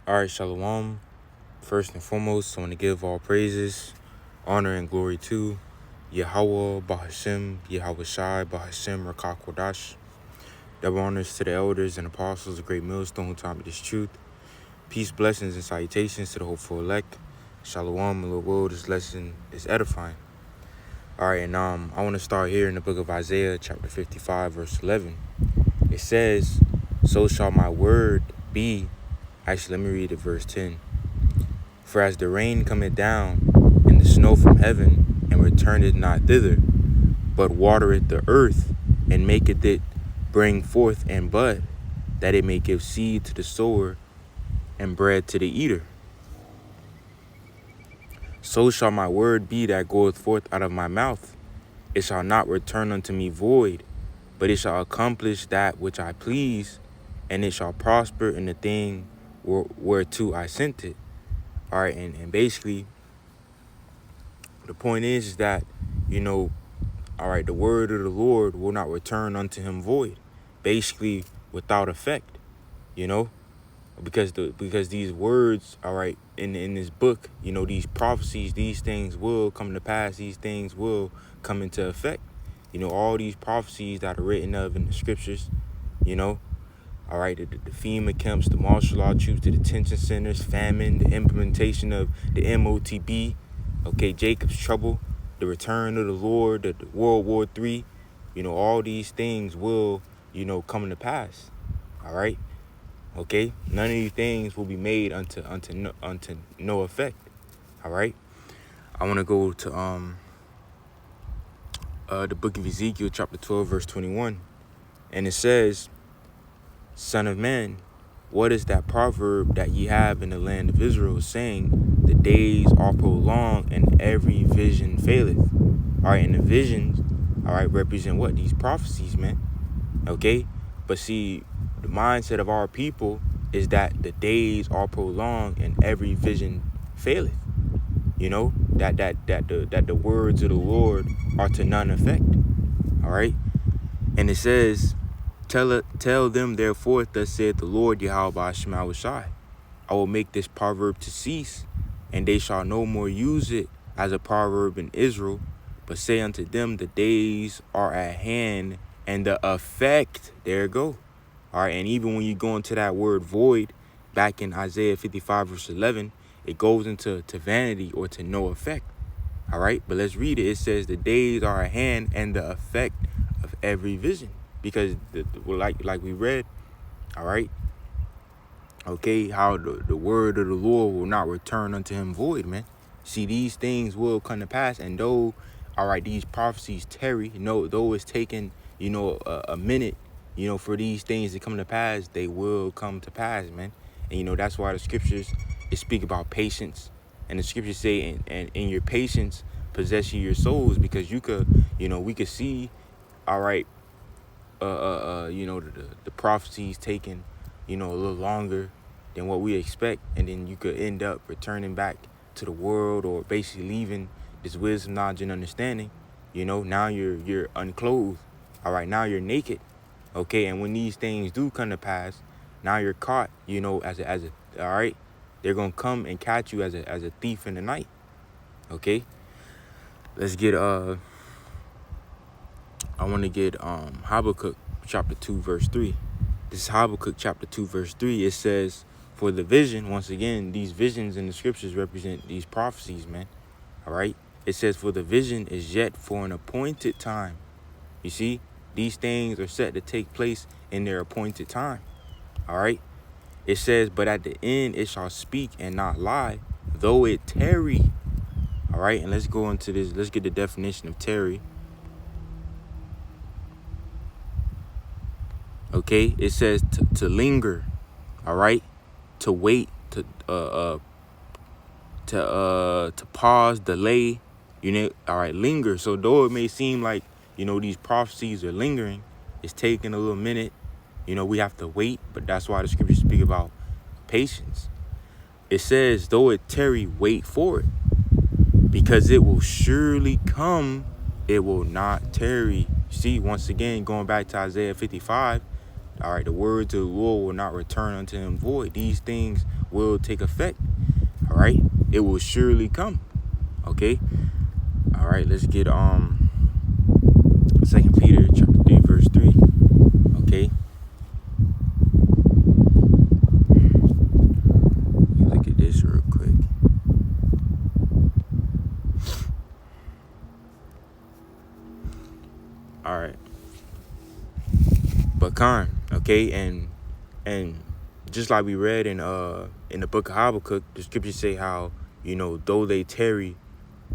All right, Shalom. First and foremost, I want to give all praises, honor, and glory to Yahweh, Bahashem, Yahweh Shai, Bahashem, Rakak Wadash. Double honors to the elders and apostles, a great millstone who taught me this truth. Peace, blessings, and salutations to the hopeful elect. Shalom, my Lord will, this lesson is edifying. All right, and I want to start here in the book of Isaiah, chapter 55, verse 11. It says, "So shall my word be." Actually, let me read it, verse 10. "For as the rain cometh down, and the snow from heaven, and returneth not thither, but watereth the earth, and maketh it bring forth and bud, that it may give seed to the sower, and bread to the eater. So shall my word be that goeth forth out of my mouth. It shall not return unto me void, but it shall accomplish that which I please, and it shall prosper in the thing whereto I sent it." All right, and basically, the point is that, all right, the word of the Lord will not return unto him void, basically without effect, because these words, all right, in this book, these prophecies, these things will come to pass, these things will come into effect. All these prophecies that are written of in the scriptures, all right, the FEMA camps, the martial law troops, the detention centers, famine, the implementation of the MOTB, okay, Jacob's trouble, the return of the Lord, the World War III, all these things will, come to pass, all right? Okay, none of these things will be made unto no effect, all right? I want to go to the book of Ezekiel, chapter 12, verse 21, and it says, "Son of man, what is that proverb that ye have in the land of Israel, saying, the days are prolonged and every vision faileth?" All right, and the visions, all right, represent what? These prophecies, man. Okay, but see, the mindset of our people is that the days are prolonged and every vision faileth. That the words of the Lord are to none effect. All right, and it says, Tell them therefore, thus saith the Lord Yahweh Shai, I will make this proverb to cease, and they shall no more use it as a proverb in Israel, but say unto them, the days are at hand, and the effect, there it go. All right, and even when you go into that word void, back in Isaiah 55, verse 11, it goes into vanity or to no effect. All right, but let's read it. It says, the days are at hand, and the effect of every vision. Because like we read, all right, okay, how the word of the Lord will not return unto him void, man. See, these things will come to pass, and though, all right, these prophecies tarry, though it's taken, a minute, for these things to come to pass, they will come to pass, man. And that's why the scriptures, they speak about patience, and the scriptures say, and in your patience possess your souls, because you could, we could see, all right, the prophecies taking, a little longer than what we expect, and then you could end up returning back to the world, or basically leaving this wisdom, knowledge, and understanding. Now you're unclothed. All right, now you're naked. Okay, and when these things do come to pass, now you're caught. As a all right, they're gonna come and catch you as a thief in the night. Okay, let's get I want to get Habakkuk chapter 2, verse 3. This is Habakkuk chapter 2, verse 3. It says, for the vision, once again, these visions in the scriptures represent these prophecies, man. All right. It says, for the vision is yet for an appointed time. You see, these things are set to take place in their appointed time. All right. It says, but at the end it shall speak and not lie, though it tarry. All right. And let's go into this. Let's get the definition of tarry. Okay, it says to linger, all right, to wait, to pause, delay, all right, linger. So though it may seem like, these prophecies are lingering, it's taking a little minute, we have to wait, but that's why the scriptures speak about patience. It says, though it tarry, wait for it, because it will surely come, it will not tarry. See, once again, going back to Isaiah 55, All right, the words of the Lord will not return unto him void. These things will take effect. All right, it will surely come. Okay. All right, let's get 2 Peter chapter 3 verse 3. Okay. Look at this real quick. All right. But okay, and just like we read in the book of Habakkuk, the scriptures say how, though they tarry,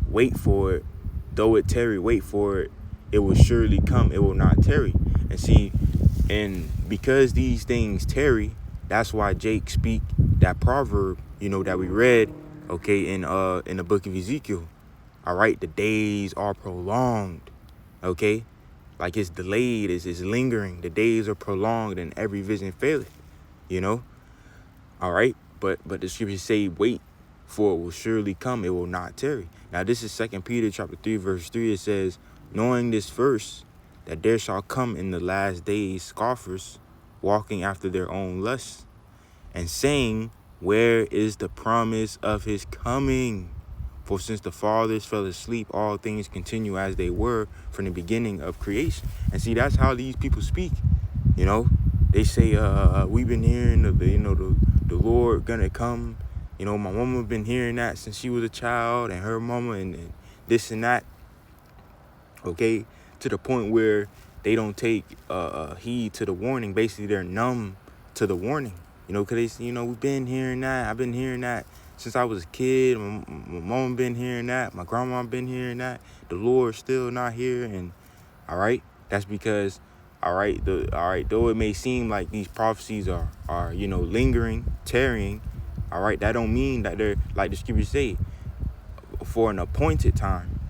wait for it. Though it tarry, wait for it. It will surely come. It will not tarry. And see, and because these things tarry, that's why Jake speak that proverb, that we read, okay, in the book of Ezekiel. All right, the days are prolonged, okay, like it's delayed, it's lingering. The days are prolonged, and every vision faileth. All right, but the scriptures say, wait, for it will surely come. It will not tarry. Now this is 2 Peter chapter 3 verse 3. It says, knowing this first, that there shall come in the last days scoffers, walking after their own lusts, and saying, where is the promise of his coming? For since the fathers fell asleep, all things continue as they were from the beginning of creation. And see, that's how these people speak. They say, we've been hearing the Lord gonna come. My mama been hearing that since she was a child, and her mama, and this and that. Okay, to the point where they don't take heed to the warning. Basically, they're numb to the warning. Because they say, we've been hearing that. I've been hearing that since I was a kid. My mom been hearing that. My grandma been hearing that. The Lord's still not here. And all right, that's because, though it may seem like these prophecies are lingering, tarrying, all right, that don't mean that they're, like the scriptures say, for an appointed time.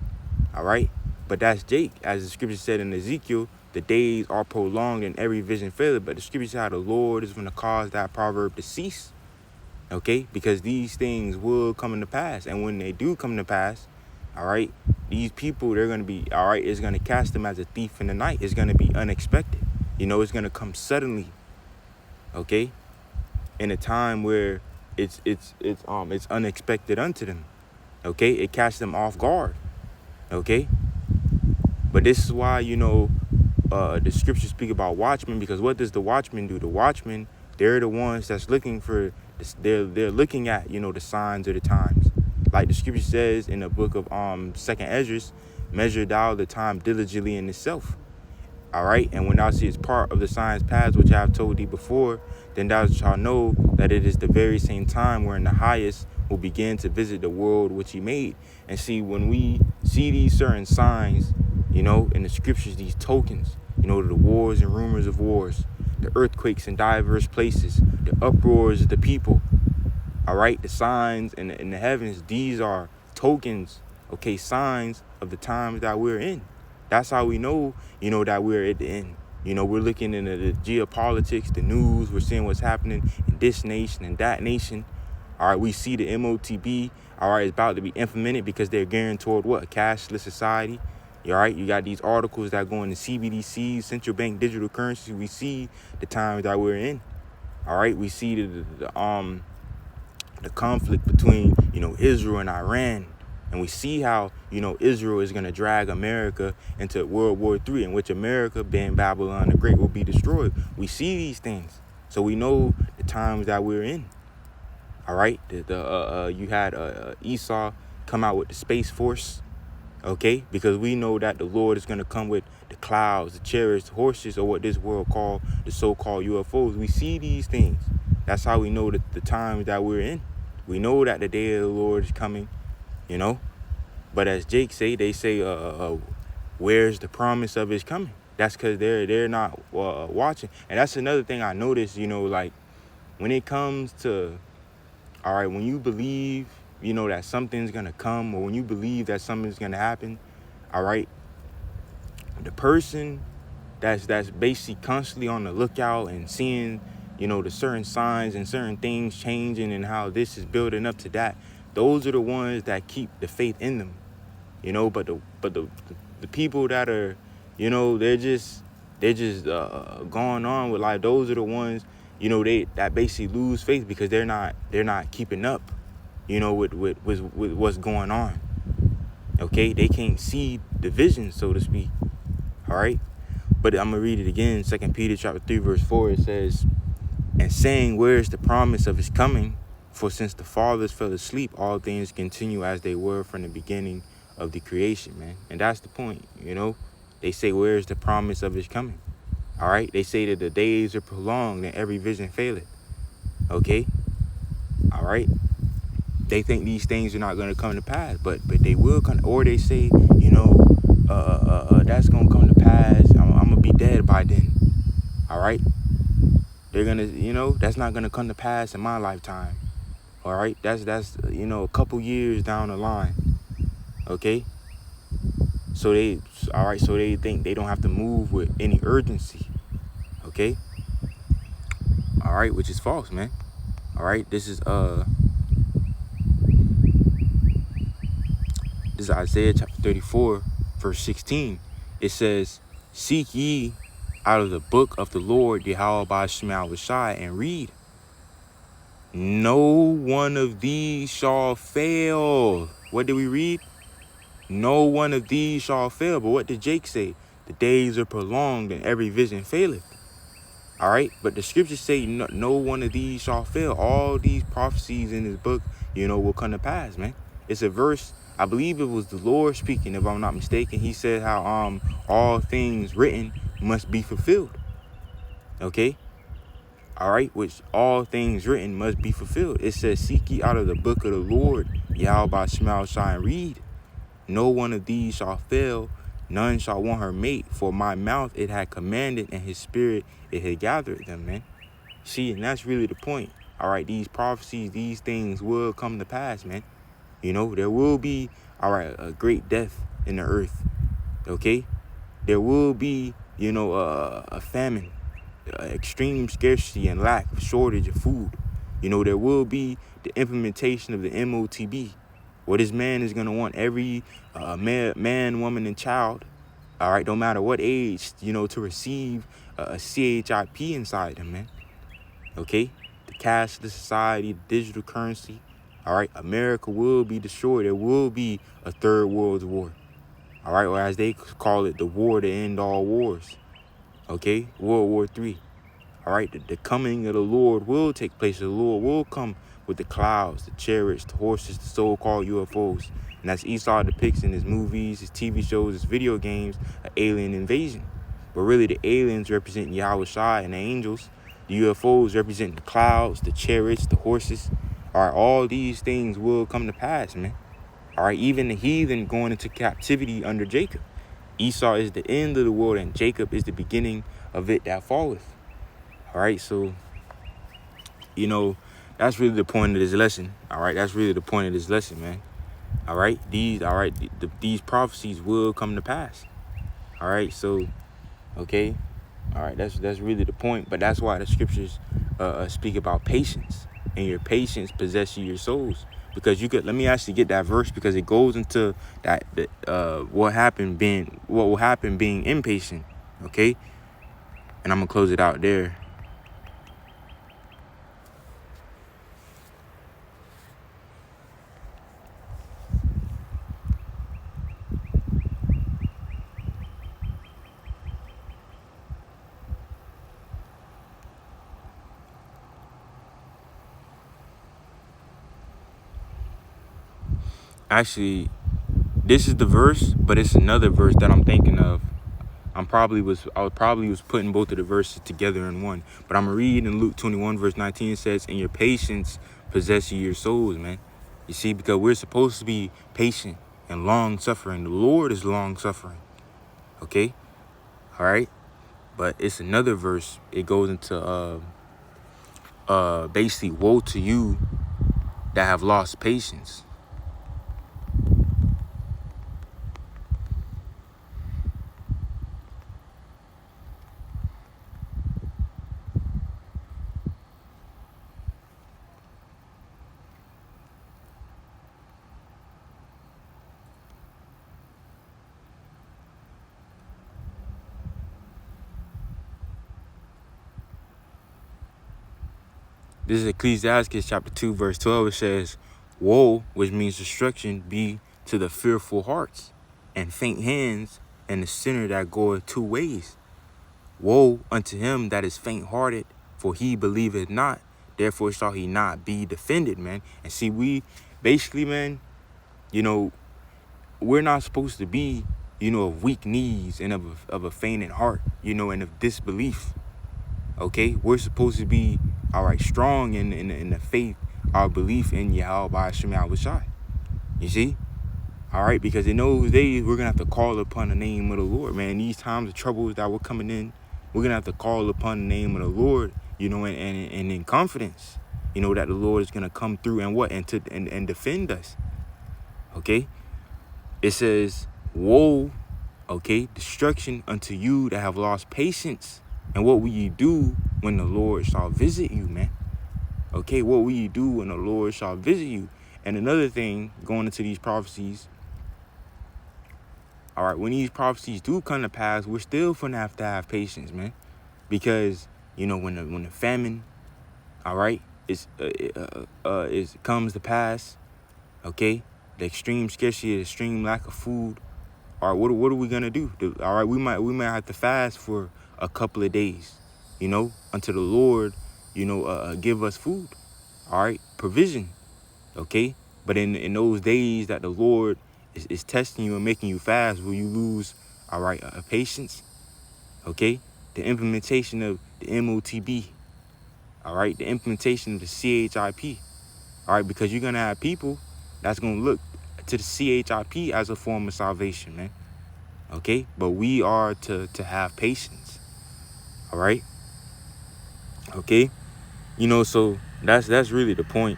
All right, but that's Jake. As the scripture said in Ezekiel, the days are prolonged and every vision faileth. But the scripture said how the Lord is going to cause that proverb to cease. Okay, because these things will come into pass. And when they do come to pass, all right, these people, they're going to be, all right, it's going to cast them as a thief in the night. It's going to be unexpected. It's going to come suddenly. Okay, in a time where it's unexpected unto them. Okay, it casts them off guard. Okay, but this is why, the scriptures speak about watchmen, because what does the watchman do? The watchmen, they're the ones that's looking for, they're looking at, the signs of the times. Like the scripture says in the book of 2nd Esdras, measure thou the time diligently in itself. All right, and when thou seest part of the signs past, which I have told thee before, then thou shalt know that it is the very same time wherein the highest will begin to visit the world which he made. And see, when we see these certain signs, in the scriptures, these tokens, the wars and rumors of wars, the earthquakes in diverse places, the uproars of the people, all right, the signs in the heavens, these are tokens, okay, signs of the times that we're in. That's how we know, that we're at the end. We're looking into the geopolitics, the news, we're seeing what's happening in this nation and that nation. All right, we see the MOTB, all right, is about to be implemented because they're gearing toward what? A cashless society. All right, you got these articles that go into CBDCs, central bank digital currency. We see the times that we're in. All right, we see the conflict between, Israel and Iran. And we see how, Israel is going to drag America into World War III, in which America, being Babylon the Great, will be destroyed. We see these things. So we know the times that we're in. All right. You had Esau come out with the Space Force. Okay. Because we know that the Lord is going to come with the clouds, the chariots, the horses, or what this world call the so-called UFOs. We see these things. That's how we know that the times that we're in. We know that the day of the Lord is coming. But as Jake say, they say, where's the promise of his coming? That's because they're not watching. And that's another thing I noticed, like when it comes to, all right, when you believe, that something's going to come, or when you believe that something's going to happen, all right, the person that's basically constantly on the lookout and seeing, the certain signs and certain things changing and how this is building up to that, those are the ones that keep the faith in them, but the people that are, they're just they're just going on with life. Those are the ones, that basically lose faith because they're not keeping up, with what's going on. Okay, they can't see the vision, so to speak. All right, but I'm gonna read it again. 2 Peter chapter 3 verse 4. It says, "And saying, where is the promise of his coming? For since the fathers fell asleep, all things continue as they were from the beginning of the creation," man. And that's the point. They say, where is the promise of his coming? All right, they say that the days are prolonged and every vision faileth. Okay, all right. They think these things are not going to come to pass, but they will come. Or they say, that's going to come to pass. I'm going to be dead by then. All right. They're going to, that's not going to come to pass in my lifetime. All right. That's a couple years down the line. Okay. So they think they don't have to move with any urgency. Okay. All right. Which is false, man. All right. This is Isaiah chapter 34, verse 16. It says, "Seek ye out of the book of the Lord Yahweh Ba'ashmal Shai and read. No one of these shall fail." What did we read? No one of these shall fail. But what did Jake say? The days are prolonged and every vision faileth. All right. But the scriptures say no one of these shall fail. All these prophecies in this book, will come to pass, man. It's a verse. I believe it was the Lord speaking, if I'm not mistaken. He said how all things written must be fulfilled. Okay. All right. Which all things written must be fulfilled. It says, "Seek ye out of the book of the Lord, Yahweh Ba'ashmal Shai, and read. No one of these shall fail. None shall want her mate. For my mouth it had commanded, and his spirit it had gathered them," man. See, and that's really the point. All right. These prophecies, these things will come to pass, man. There will be, all right, a great death in the earth. Okay. There will be, a famine, extreme scarcity and lack, shortage of food. There will be the implementation of the MOTB. What is man is going to want every man, woman, and child, all right, no matter what age, to receive a CHIP inside them, man. Okay. The cashless society, the digital currency. All right. America will be destroyed. There will be a third world war. All right. Or as they call it, the war to end all wars. Okay. World War III. All right. The coming of the Lord will take place. The Lord will come with the clouds, the chariots, the horses, the so-called UFOs. And that's Esau depicts in his movies, his TV shows, his video games, an alien invasion. But really, the aliens represent Yahweh Shai and the angels. The UFOs represent the clouds, the chariots, the horses. All right, all these things will come to pass, man. All right, even the heathen going into captivity under Jacob. Esau is the end of the world, and Jacob is the beginning of it that falleth. All right, so, that's really the point of this lesson. All right, that's really the point of this lesson, man. All right, these prophecies will come to pass. All right, so, okay. All right, that's really the point. But that's why the scriptures speak about patience, and your patience possess your souls. Because let me actually get that verse, because it goes into that what will happen being impatient. Okay, and I'm gonna close it out there. Actually, this is the verse, but it's another verse that I'm thinking of. I probably was putting both of the verses together in one. But I'm gonna read in Luke 21 verse 19. It says, "In your patience possess ye your souls," man. You see, because we're supposed to be patient and long suffering. The Lord is long suffering. Okay, all right. But it's another verse. It goes into basically, woe to you that have lost patience. This is Ecclesiastes chapter 2, verse 12. It says, woe, which means destruction, be to the fearful hearts and faint hands, and the sinner that goeth two ways. Woe unto him that is faint-hearted, for he believeth not, therefore shall he not be defended, man. And see, we basically, man, you know, we're not supposed to be, you know, of weak knees and of a fainted heart, you know, and of disbelief. Okay, we're supposed to be, all right, strong in the faith, our belief in Yahweh by Hashem Yahushai. You see, all right, because in those days we're gonna have to call upon the name of the Lord, man. These times of troubles that were coming in, we're gonna have to call upon the name of the Lord, you know, and in confidence, you know, that the Lord is gonna come through and what and defend us. Okay, it says, woe, okay, destruction unto you that have lost patience. And what will you do when the Lord shall visit you, man? Okay, what will you do when the Lord shall visit you? And another thing, going into these prophecies, all right, when these prophecies do come to pass, we're still gonna have to have patience, man, because you know when the famine, all right, is comes to pass, okay, the extreme scarcity, the extreme lack of food. All right, what are we gonna do? All right, we might have to fast for a couple of days, you know, until the Lord, you know, give us food. All right, provision. Okay, but in those days that the Lord is testing you and making you fast, will you lose, all right, patience? Okay, the implementation of the MOTB, all right, the implementation of the CHIP, all right, because you're gonna have people that's gonna look to the CHIP as a form of salvation, man. Okay, but we are to have patience. All right, okay, you know, so that's really the point.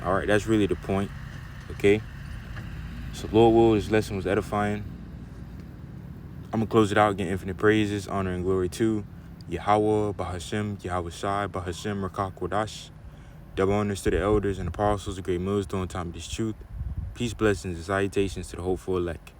All right, that's really the point. Okay, so Lord will, this lesson was edifying. I'm gonna close it out, again, infinite praises, honor, and glory to Yahweh, Bahashem, Yahweh Shai, Bahashem, Rakak Wadash. Double honors to the elders and apostles, the great millstone, time of this truth. Peace, blessings, and salutations to the hopeful elect.